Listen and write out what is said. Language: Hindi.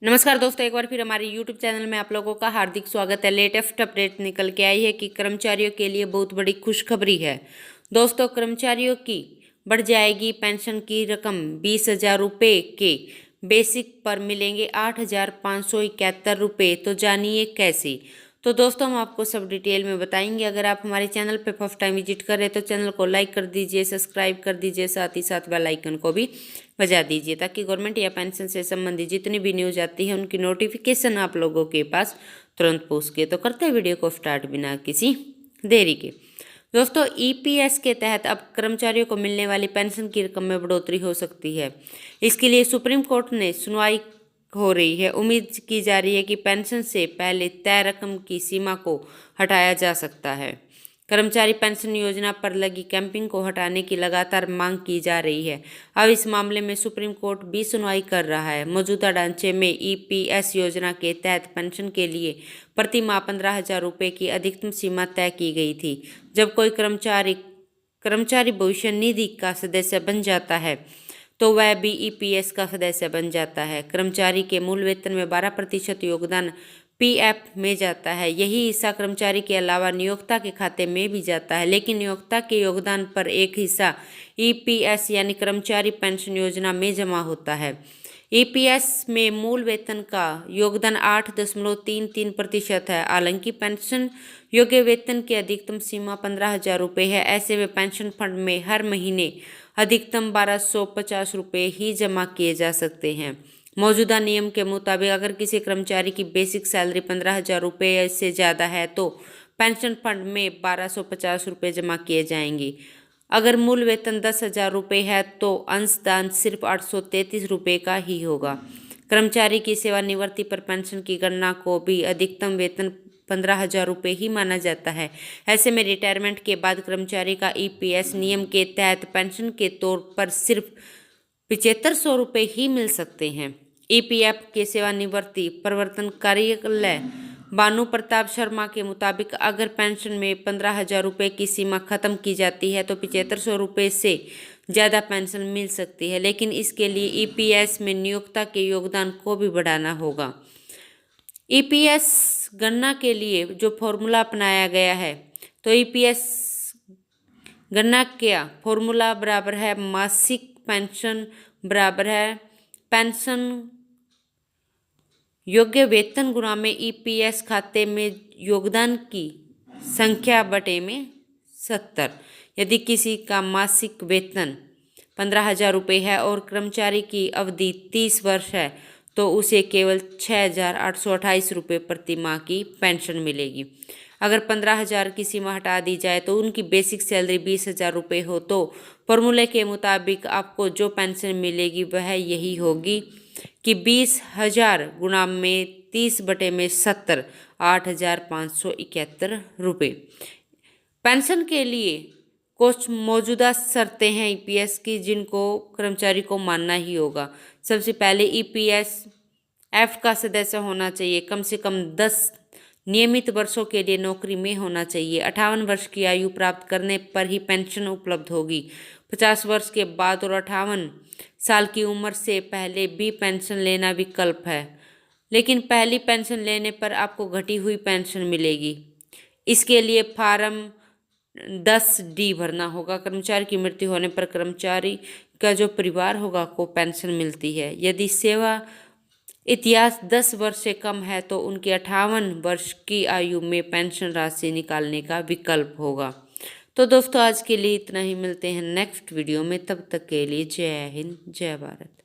नमस्कार दोस्तों, एक बार फिर हमारे YouTube चैनल में आप लोगों का हार्दिक स्वागत है। लेटेस्ट अपडेट निकल के आई है कि कर्मचारियों के लिए बहुत बड़ी खुशखबरी है। दोस्तों, कर्मचारियों की बढ़ जाएगी पेंशन की रकम। 20,000 रुपये के बेसिक पर मिलेंगे 8,571 रुपये। तो जानिए कैसे। तो दोस्तों, हम आपको सब डिटेल में बताएंगे। अगर आप हमारे चैनल पर फर्स्ट टाइम विजिट कर रहे हैं तो चैनल को लाइक कर दीजिए, सब्सक्राइब कर दीजिए, साथ ही साथ बेल आइकन को भी बजा दीजिए ताकि गवर्नमेंट या पेंशन से संबंधित जितनी भी न्यूज़ आती है उनकी नोटिफिकेशन आप लोगों के पास तुरंत पहुँच के। तो करते हैं वीडियो को स्टार्ट बिना किसी देरी के। दोस्तों, ईपीएस के तहत अब कर्मचारियों को मिलने वाली पेंशन की रकम में बढ़ोतरी हो सकती है। इसके लिए सुप्रीम कोर्ट ने सुनवाई हो रही है। उम्मीद की जा रही है कि पेंशन से पहले तय रकम की सीमा को हटाया जा सकता है। कर्मचारी पेंशन योजना पर लगी कैंपिंग को हटाने की लगातार मांग की जा रही है। अब इस मामले में सुप्रीम कोर्ट भी सुनवाई कर रहा है। मौजूदा ढांचे में ईपीएस योजना के तहत पेंशन के लिए प्रति माह 15,000 रुपये की अधिकतम सीमा तय की गई थी। जब कोई कर्मचारी भविष्य निधि का सदस्य बन जाता है तो वह भी ईपीएस का सदस्य बन जाता है। कर्मचारी के मूल वेतन में 12% योगदान पीएफ में जाता है। यही हिस्सा कर्मचारी के अलावा नियोक्ता के खाते में भी जाता है, लेकिन नियोक्ता के योगदान पर एक हिस्सा ईपीएस यानी कर्मचारी पेंशन योजना में जमा होता है। ईपीएस में मूल वेतन का योगदान 8.33% है। हालांकि पेंशन योग्य वेतन की अधिकतम सीमा 15,000 रुपये है। ऐसे में पेंशन फंड में हर महीने अधिकतम 1,250 रुपये ही जमा किए जा सकते हैं। मौजूदा नियम के मुताबिक अगर किसी कर्मचारी की बेसिक सैलरी 15,000 रुपये से ज़्यादा है तो पेंशन फंड में 1,250 रुपये जमा किए जाएंगे। अगर मूल वेतन 10,000 रुपये है तो अंशदान सिर्फ 833 रुपये का ही होगा। कर्मचारी की सेवानिवृत्ति पर पेंशन की गणना को भी अधिकतम वेतन 15,000 रुपये ही माना जाता है। ऐसे में रिटायरमेंट के बाद कर्मचारी का ईपीएस नियम के तहत पेंशन के तौर पर सिर्फ 7500 रुपये ही मिल सकते हैं। ईपीएफ के सेवानिवृत्ति प्रवर्तन कार्यालय भानु प्रताप शर्मा के मुताबिक अगर पेंशन में 15,000 रुपये की सीमा खत्म की जाती है तो 7500 रुपये से ज़्यादा पेंशन मिल सकती है, लेकिन इसके लिए ईपीएस में नियोक्ता के योगदान को भी बढ़ाना होगा। ईपीएस गणना के लिए जो फॉर्मूला अपनाया गया है, तो ईपीएस गणना क्या फॉर्मूला बराबर है मासिक पेंशन बराबर है पेंशन योग्य वेतन गुणा में ईपीएस खाते में योगदान की संख्या बटे में 70। यदि किसी का मासिक वेतन 15,000 रुपये है और कर्मचारी की अवधि 30 वर्ष है तो उसे केवल 6,828 रुपये प्रति माह की पेंशन मिलेगी। अगर 15,000 की सीमा हटा दी जाए तो उनकी बेसिक सैलरी 20,000 रुपये हो तो फॉर्मूले के मुताबिक आपको जो पेंशन मिलेगी वह यही होगी कि 20,000 गुणा में 30/70 8,571 रुपये। पेंशन के लिए कुछ मौजूदा शर्तें हैं ईपीएस की जिनको कर्मचारी को मानना ही होगा। सबसे पहले ईपीएस एफ का सदस्य होना चाहिए, कम से कम 10 नियमित वर्षों के लिए नौकरी में होना चाहिए। 58 वर्ष की आयु प्राप्त करने पर ही पेंशन उपलब्ध होगी। 50 वर्ष के बाद और 58 साल की उम्र से पहले भी पेंशन लेना विकल्प है, लेकिन पहली पेंशन लेने पर आपको घटी हुई पेंशन मिलेगी। इसके लिए फार्म 10D भरना होगा। कर्मचारी की मृत्यु होने पर कर्मचारी का जो परिवार होगा को पेंशन मिलती है। यदि सेवा इतिहास 10 वर्ष से कम है तो उनकी 58 वर्ष की आयु में पेंशन राशि निकालने का विकल्प होगा। तो दोस्तों, आज के लिए इतना ही। मिलते हैं नेक्स्ट वीडियो में, तब तक के लिए जय हिंद, जय भारत।